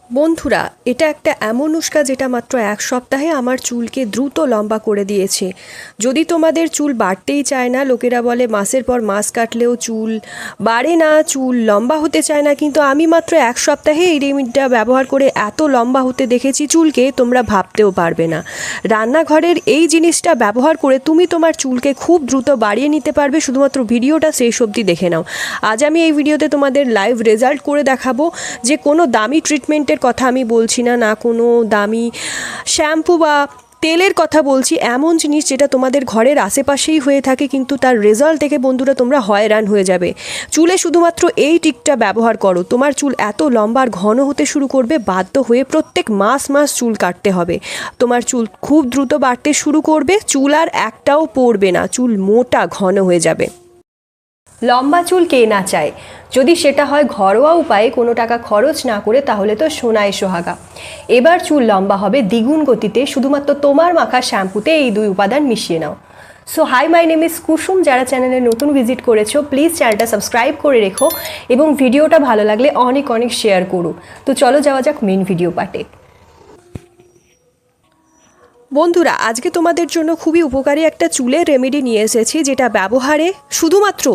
বন্ধুরা, এটা একটা এমন নুস্কা যেটা মাত্র এক সপ্তাহে আমার চুলকে দ্রুত লম্বা করে দিয়েছে। যদি তোমাদের চুল বাড়তেই চায় না, লোকেরা বলে মাসের পর মাস কাটলেও চুল বাড়ে না, চুল লম্বা হতে চায় না, কিন্তু আমি মাত্র এক সপ্তাহে এই রেমেডিটা ব্যবহার করে এত লম্বা হতে দেখেছি চুলকে, তোমরা ভাবতেও পারবে না। রান্নাঘরের এই জিনিসটা ব্যবহার করে তুমি তোমার চুলকে খুব দ্রুত বাড়িয়ে নিতে পারবে। শুধুমাত্র ভিডিওটা শেষ অবধি দেখে নাও। আজ আমি এই ভিডিওতে তোমাদের লাইভ রেজাল্ট করে দেখাবো যে কোনো দামি ট্রিটমেন্টের কথা আমি বলছি না, না কোনো দামি শ্যাম্পু বা তেলের কথা বলছি। এমন জিনিস যেটা তোমাদের ঘরের আশেপাশেই হয়ে থাকে, কিন্তু তার রেজাল্ট দেখে বন্ধুরা তোমরা হয়রান হয়ে যাবে। চুলে শুধুমাত্র এই টিকটা ব্যবহার করো, তোমার চুল এত লম্বা আর ঘন হতে শুরু করবে, বাধ্য হয়ে প্রত্যেক মাস চুল কাটতে হবে। তোমার চুল খুব দ্রুত বাড়তে শুরু করবে, চুল আর একটাও পড়বে না, চুল মোটা ঘন হয়ে যাবে। লম্বা চুল কে না চায়, যদি সেটা হয় ঘরোয়া উপায়ে কোনো টাকা খরচ না করে, তাহলে তো সোনায় সোহাগা। এবার চুল লম্বা হবে দ্বিগুণ গতিতে, শুধুমাত্র তোমার মাখা শ্যাম্পুতে এই দুই উপাদান মিশিয়ে নাও। So hi, my name is Kusum. যারা চ্যানেলে নতুন ভিজিট করেছো, প্লিজ চ্যানেলটা সাবস্ক্রাইব করে রেখো এবং ভিডিওটা ভালো লাগলে অনেক অনেক শেয়ার করো। তো চলো যাওয়া যাক মেন ভিডিও পার্টে। বন্ধুরা, আজকে তোমাদের জন্য খুবই উপকারী একটা চুলের রেমেডি নিয়ে এসেছি, যেটা ব্যবহারে শুধুমাত্র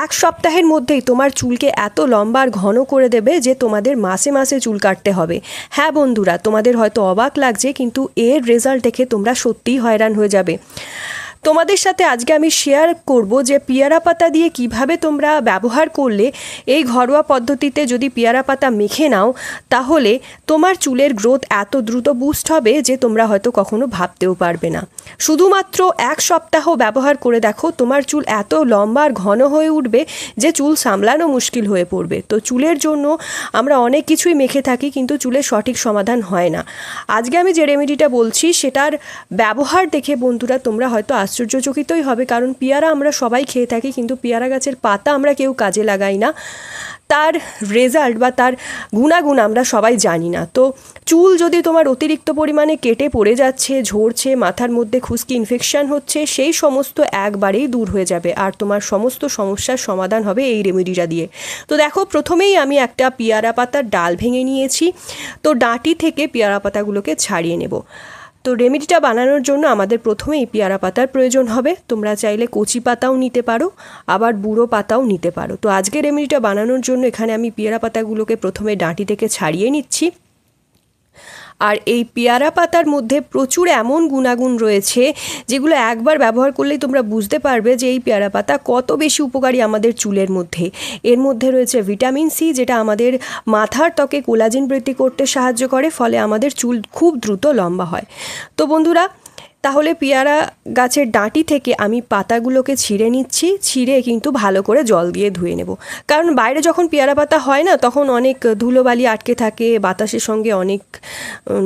এক সপ্তাহের মধ্যেই তোমার চুলকে এত লম্বা আর ঘন করে দেবে যে তোমাদের মাসে মাসে চুল কাটতে হবে। হ্যাঁ বন্ধুরা, তোমাদের হয়তো অবাক লাগছে, কিন্তু এর রেজাল্ট দেখে তোমরা সত্যিই হয়রান হয়ে যাবে। তোমাদের সাথে আজকে আমি শেয়ার করব যে পেয়ারা পাতা দিয়ে কিভাবে তোমরা ব্যবহার করলে, এই ঘরোয়া পদ্ধতিতে যদি পেয়ারা পাতা মেখে নাও, তাহলে তোমার চুলের গ্রোথ এত দ্রুত বুস্ট হবে যে তোমরা হয়তো কখনো ভাবতেও পারবে না। শুধুমাত্র এক সপ্তাহ ব্যবহার করে দেখো, তোমার চুল এত লম্বা আর ঘন হয়ে উঠবে যে চুল সামলানো মুশকিল হয়ে পড়বে। তো চুলের জন্য আমরা অনেক কিছুই মেখে থাকি, কিন্তু চুলের সঠিক সমাধান হয় না। আজকে আমি যে রেমেডিটা বলছি সেটার ব্যবহার দেখে বন্ধুরা তোমরা হয়তো আশ্চর্যচকিতই হবে, কারণ পেয়ারা আমরা সবাই খেয়ে থাকি, কিন্তু পেয়ারা গাছের পাতা আমরা কেউ কাজে লাগাই না, তার রেজাল্ট বা তার গুণাগুণ আমরা সবাই জানি না। তো চুল যদি তোমার অতিরিক্ত পরিমাণে কেটে পড়ে যাচ্ছে, ঝরছে, মাথার মধ্যে খুশকি ইনফেকশন হচ্ছে, সেই সমস্ত একবারেই দূর হয়ে যাবে আর তোমার সমস্ত সমস্যার সমাধান হবে এই রেমেডিটা দিয়ে। তো দেখো, প্রথমেই আমি একটা পেয়ারা পাতার ডাল ভেঙে নিয়েছি। তো ডাঁটি থেকে পেয়ারা পাতাগুলোকে ছাড়িয়ে নেব। তো রেমেডিটা বানানোর জন্য আমাদের প্রথমেই পেয়ারা পাতার প্রয়োজন হবে। তোমরা চাইলে কচি পাতাও নিতে পারো, আবার বুড়ো পাতাও নিতে পারো। তো আজকে রেমেডিটা বানানোর জন্য এখানে আমি পেয়ারা পাতাগুলোকে প্রথমে ডাঁটি থেকে ছাড়িয়ে নিচ্ছি। আর এই পেয়ারা পাতার মধ্যে প্রচুর এমন গুণাগুণ রয়েছে যেগুলো একবার ব্যবহার করলেই তোমরা বুঝতে পারবে যে এই পেয়ারা পাতা কত বেশি উপকারী আমাদের চুলের মধ্যে। এর মধ্যে রয়েছে ভিটামিন সি, যেটা আমাদের মাথার ত্বকে কোলাজেন বৃদ্ধি করতে সাহায্য করে, ফলে আমাদের চুল খুব দ্রুত লম্বা হয়। তো বন্ধুরা, তাহলে পেয়ারা গাছের ডাঁটি থেকে আমি পাতাগুলোকে ছিঁড়ে নিচ্ছি। ছিঁড়ে কিন্তু ভালো করে জল দিয়ে ধুয়ে নেব, কারণ বাইরে যখন পেয়ারা পাতা হয় না, তখন অনেক ধুলোবালি আটকে থাকে, বাতাসের সঙ্গে অনেক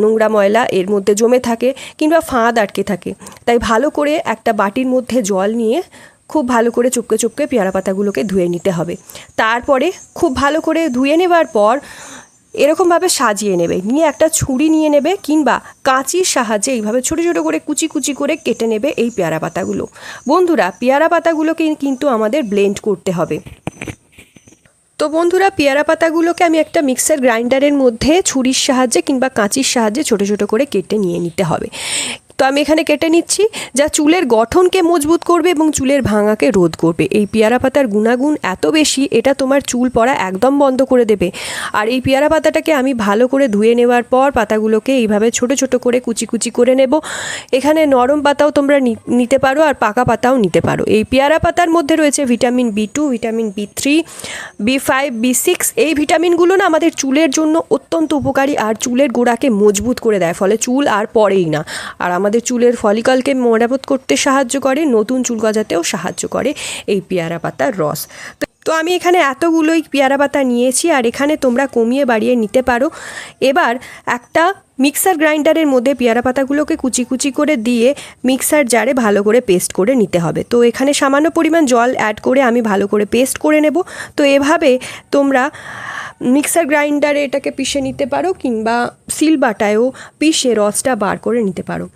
নোংরা ময়লা এর মধ্যে জমে থাকে, কিংবা ফাঁদ আটকে থাকে। তাই ভালো করে একটা বাটির মধ্যে জল নিয়ে খুব ভালো করে চুপকে চুপকে পেয়ারা পাতাগুলোকে ধুয়ে নিতে হবে। তারপরে খুব ভালো করে ধুয়ে নেবার পর এরকমভাবে সাজিয়ে নেবে, নিয়ে একটা ছুরি নিয়ে নেবে, কিংবা কাঁচির সাহায্যে এইভাবে ছোটো ছোটো করে কুচি কুচি করে কেটে নেবে এই পেয়ারা পাতাগুলো। বন্ধুরা, পেয়ারা পাতাগুলোকে কিন্তু আমাদের ব্লেন্ড করতে হবে। তো বন্ধুরা, পেয়ারা পাতাগুলোকে আমি একটা মিক্সার গ্রাইন্ডারের মধ্যে ছুরির সাহায্যে কিংবা কাঁচির সাহায্যে ছোটো ছোটো করে কেটে নিয়ে নিতে হবে। তো আমি এখানে কেটে নিচ্ছি, যা চুলের গঠনকে মজবুত করবে এবং চুলের ভাঙাকে রোধ করবে। এই পেয়ারা পাতার গুণাগুণ এত বেশি, এটা তোমার চুল পড়া একদম বন্ধ করে দেবে। আর এই পেয়ারা পাতাটাকে আমি ভালো করে ধুয়ে নেওয়ার পর পাতাগুলোকে এইভাবে ছোট ছোট করে কুচি কুচি করে নেব। এখানে নরম পাতাও তোমরা নিতে পারো, আর পাকা পাতাও নিতে পারো। এই পেয়ারা পাতার মধ্যে রয়েছে vitamin B2, vitamin B3, B5, B6। এই ভিটামিনগুলো না আমাদের চুলের জন্য অত্যন্ত উপকারী, আর চুলের গোড়াকে মজবুত করে দেয়, ফলে চুল আর পড়েই না। আর আমাদের চুলের ফলিকলকে মেরামত করতে সাহায্য করে, নতুন চুল গজাতেও সাহায্য করে এই পেয়ারা পাতার রস। তো আমি এখানে এতগুলোই পেয়ারা পাতা নিয়েছি, আর এখানে তোমরা কমিয়ে বাড়িয়ে নিতে পারো। এবার একটা মিক্সার গ্রাইন্ডারের মধ্যে পেয়ারা পাতাগুলোকে কুচি কুচি করে দিয়ে মিক্সার জারে ভালো করে পেস্ট করে নিতে হবে। তো এখানে সামান্য পরিমাণ জল অ্যাড করে আমি ভালো করে পেস্ট করে নেব। তো এভাবে তোমরা মিক্সার গ্রাইন্ডারে এটাকে পিষে নিতে পারো, কিংবা সিলবাটায়ও পিষে রসটা বার করে নিতে পারো।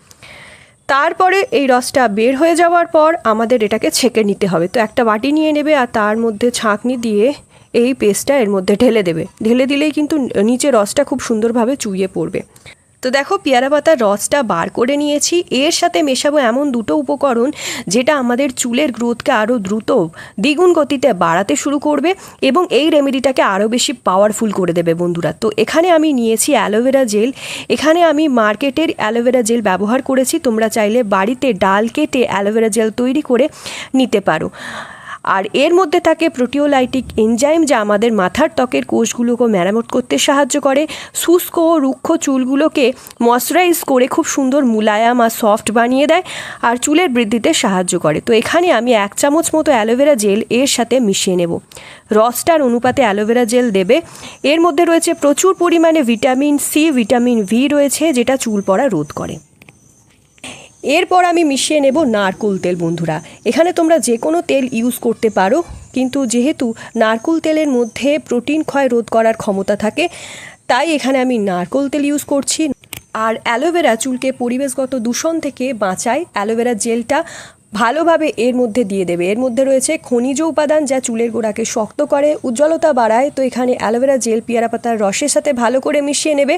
তারপরে এই রসটা বের হয়ে যাওয়ার পর আমাদের এটাকে ছেঁকে নিতে হবে। তো একটা বাটি নিয়ে নেবে, আর তার মধ্যে ছাঁকনি দিয়ে এই পেস্টটা এর মধ্যে ঢেলে দেবে। ঢেলে দিলেই কিন্তু নিচে রসটা খুব সুন্দরভাবে চুইয়ে পড়বে। তো দেখো পেয়ারা পাতার রসটা বার করে নিয়েছি। এর সাথে মেশাবো এমন দুটো উপকরণ যেটা আমাদের চুলের গ্রোথকে আরও দ্রুত দ্বিগুণ গতিতে বাড়াতে শুরু করবে এবং এই রেমেডিটাকে আরও বেশি পাওয়ারফুল করে দেবে বন্ধুরা। তো এখানে আমি নিয়েছি অ্যালোভেরা জেল। এখানে আমি মার্কেটের অ্যালোভেরা জেল ব্যবহার করেছি। তোমরা চাইলে বাড়িতে ডাল কেটে অ্যালোভেরা জেল তৈরি করে নিতে পারো। আর এর মধ্যে থাকে প্রোটিওলাইটিক এনজাইম, যা আমাদের মাথার ত্বকের কোষগুলোকে মেরামত করতে সাহায্য করে, শুষ্ক ও রুক্ষ চুলগুলোকে ময়শ্চারাইজ করে খুব সুন্দর মুলায়াম আর সফট বানিয়ে দেয় আর চুলের বৃদ্ধিতে সাহায্য করে। তো এখানে আমি 1 চামচ মতো অ্যালোভেরা জেল এর সাথে মিশিয়ে নেব। রসটার অনুপাতে অ্যালোভেরা জেল দেবে। এর মধ্যে রয়েছে প্রচুর পরিমাণে ভিটামিন সি, ভিটামিন ভি রয়েছে, যেটা চুল পড়া রোধ করে। এরপর আমি মিশিয়ে নেব নারকেল তেল। বন্ধুরা এখানে তোমরা যে কোনো তেল ইউজ করতে পারো, কিন্তু যেহেতু নারকেল তেলের মধ্যে প্রোটিন ক্ষয় রোধ করার ক্ষমতা থাকে, তাই এখানে আমি নারকেল তেল ইউজ করছি। আর অ্যালোভেরা চুলকে পরিবেশগত দূষণ থেকে বাঁচায়। অ্যালোভেরা জেলটা ভালোভাবে এর মধ্যে দিয়ে দেবে। এর মধ্যে রয়েছে খনিজ উপাদান, যা চুলের গোড়াকে শক্ত করে, উজ্জ্বলতা বাড়ায়। তো এখানে অ্যালোভেরা জেল পেয়ারা পাতার রসের সাথে ভালো করে মিশিয়ে নেবে।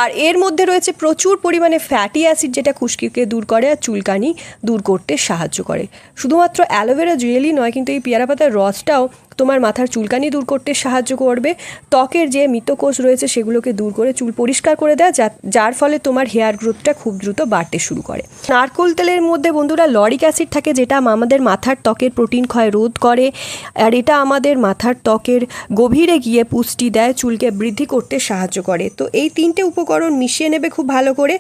আর এর মধ্যে রয়েছে প্রচুর পরিমাণে ফ্যাটি অ্যাসিড, যেটা খুশকিকে দূর করে আর চুলকানি দূর করতে সাহায্য করে। শুধুমাত্র অ্যালোভেরা জেলই নয়, কিন্তু এই পেয়ারা পাতার রসটাও তোমার মাথার চুলকানি দূর করতে সাহায্য করবে। ত্বকের যে মৃতকোষ রয়েছে সেগুলোকে দূর করে চুল পরিষ্কার করে দেয়, যার ফলে তোমার হেয়ার গ্রোথটা খুব দ্রুত বাড়তে শুরু করে। নারকেল তেলের মধ্যে বন্ধুরা লরিক অ্যাসিড থাকে, যেটা আমাদের মাথার ত্বকের প্রোটিন ক্ষয় রোধ করে, আর এটা আমাদের মাথার ত্বকের গভীরে গিয়ে পুষ্টি দেয়, চুলকে বৃদ্ধি করতে সাহায্য করে। তো এই 3টে উপকরণ মিশিয়ে নেবে খুব ভালো করে।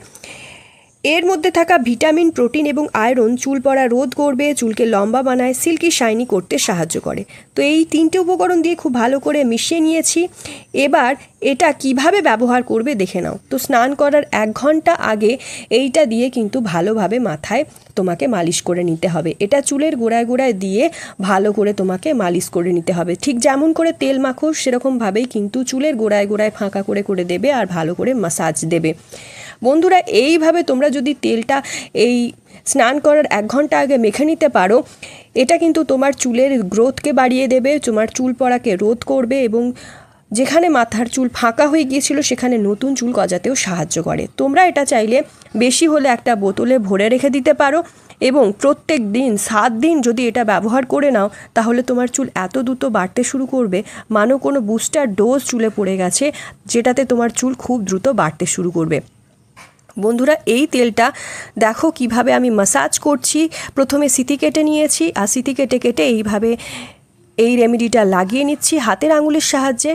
এর মধ্যে থাকা ভিটামিন, প্রোটিন এবং আয়রন চুল পড়া রোধ করবে, চুলকে লম্বা বানায়, সিল্কি শাইনি করতে সাহায্য করে। তো এই 3টে উপকরণ দিয়ে খুব ভালো করে মিশিয়ে নিয়েছি। এবার এটা কিভাবে ব্যবহার করবে দেখে নাও। তো স্নান করার 1 ঘন্টা আগে এইটা দিয়ে কিন্তু ভালোভাবে মাথায় তোমাকে মালিশ করে নিতে হবে। এটা চুলের গোড়ায় গোড়ায় দিয়ে ভালো করে তোমাকে মালিশ করে নিতে হবে। ঠিক যেমন করে তেল মাখো সেরকমভাবেই কিন্তু চুলের গোড়ায় গোড়ায় ফাঁকা করে করে দেবে আর ভালো করে মাসাজ দেবে। বন্ধুরা এইভাবে তোমরা যদি তেলটা এই স্নান করার 1 ঘন্টা আগে মেখে নিতে পারো, এটা কিন্তু তোমার চুলের গ্রোথকে বাড়িয়ে দেবে, তোমার চুল পড়াকে রোধ করবে এবং যেখানে মাথার চুল ফাঁকা হয়ে গিয়েছিল সেখানে নতুন চুল গজাতেও সাহায্য করে। তোমরা এটা চাইলে বেশি হলে একটা বোতলে ভরে রেখে দিতে পারো এবং প্রত্যেক দিন 7 দিন যদি এটা ব্যবহার করে নাও, তাহলে তোমার চুল এত দ্রুত বাড়তে শুরু করবে, মানো কোনো বুস্টার ডোজ চুলে পড়ে গেছে, যেটাতে তোমার চুল খুব দ্রুত বাড়তে শুরু করবে। বন্ধুরা এই তেলটা দেখো কিভাবে আমি মাসাজ করছি। প্রথমে সিথি কেটে নিয়েছি আর সিথি কেটে কেটে এইভাবে এই রেমেডিটা লাগিয়ে নিচ্ছি হাতের আঙুলের সাহায্যে।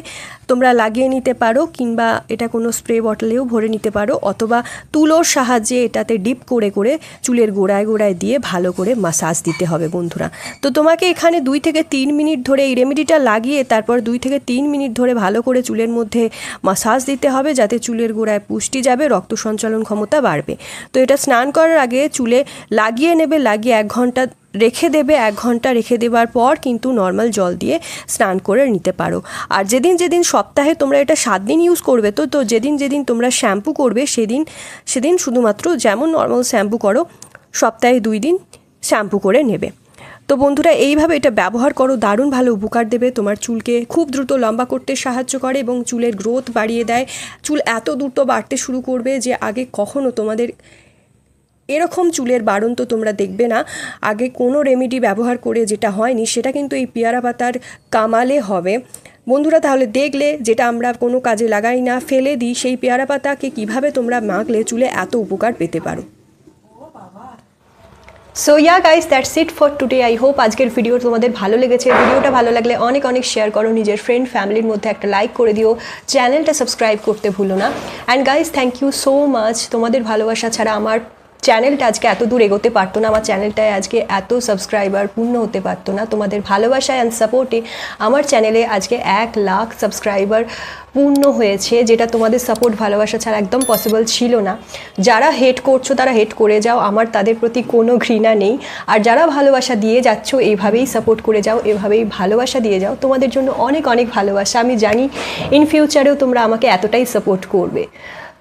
তোমরা লাগিয়ে নিতে পারো, কিংবা এটা কোনো স্প্রে বটলেও ভরে নিতে পারো, অথবা তুলোর সাহায্যে এটাতে ডিপ করে করে চুলের গোড়ায় গোড়ায় দিয়ে ভালো করে মাসাজ দিতে হবে বন্ধুরা। তো তোমাকে এখানে 2 থেকে 3 মিনিট ধরে এই রেমেডিটা লাগিয়ে তারপর 2 থেকে 3 মিনিট ধরে ভালো করে চুলের মধ্যে মাসাজ দিতে হবে, যাতে চুলের গোড়ায় পুষ্টি যাবে, রক্ত সঞ্চালন ক্ষমতা বাড়বে। তো এটা স্নান করার আগে চুলে লাগিয়ে নেবে, লাগিয়ে 1 ঘন্টা রেখে দেবে। 1 ঘন্টা রেখে দেওয়ার পর কিন্তু নর্মাল জল দিয়ে স্নান করে নিতে পারো। আর যেদিন যেদিন সপ্তাহে তোমরা এটা 7 দিন ইউজ করবে, তো যেদিন যেদিন তোমরা শ্যাম্পু করবে সেদিন শুধুমাত্র যেমন নর্মাল শ্যাম্পু করো সপ্তাহে 2 দিন শ্যাম্পু করে নেবে। তো বন্ধুরা এইভাবে এটা ব্যবহার করো, দারুণ ভালো উপকার দেবে। তোমার চুলকে খুব দ্রুত লম্বা করতে সাহায্য করে এবং চুলের গ্রোথ বাড়িয়ে দেয়। চুল এত দ্রুত বাড়তে শুরু করবে যে আগে কখনো তোমাদের এরকম চুলের বাড়ন তো তোমরা দেখবে না। আগে কোনো রেমেডি ব্যবহার করে যেটা হয়নি, সেটা কিন্তু এই পেয়ারা পাতার কামালে হবে। বন্ধুরা তাহলে দেখলে, যেটা আমরা কোনো কাজে লাগাই না, ফেলে দিই, সেই পেয়ারা পাতাকে কীভাবে তোমরা মাখলে চুলে এত উপকার পেতে পারো। So yeah guys, that's it for today. I hope আজকের ভিডিও তোমাদের ভালো লেগেছে। ভিডিওটা ভালো লাগলে অনেক অনেক শেয়ার করো, নিজের ফ্রেন্ড ফ্যামিলির মধ্যে একটা লাইক করে দিও, চ্যানেলটা সাবস্ক্রাইব করতে ভুলো না। And guys, thank you so much. তোমাদের ভালোবাসা ছাড়া আমার চ্যানেলটা আজকে এত দূর এগোতে পারতো না, আমার চ্যানেলটায় আজকে এত সাবস্ক্রাইবার পূর্ণ হতে পারতো না। তোমাদের ভালোবাসা অ্যান্ড সাপোর্টে আমার চ্যানেলে আজকে 1 লাখ সাবস্ক্রাইবার পূর্ণ হয়েছে, যেটা তোমাদের সাপোর্ট ভালোবাসা ছাড়া একদম পসিবল ছিল না। যারা হেট করছো তারা হেট করে যাও, আমার তাদের প্রতি কোনো ঘৃণা নেই। আর যারা ভালোবাসা দিয়ে যাচ্ছ, এইভাবেই সাপোর্ট করে যাও, এভাবেই ভালোবাসা দিয়ে যাও। তোমাদের জন্য অনেক অনেক ভালোবাসা। আমি জানি ইন ফিউচারেও তোমরা আমাকে এতটাই সাপোর্ট করবে।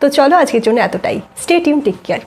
তো চলো আজকের জন্য এতটাই। Stay tune, take care.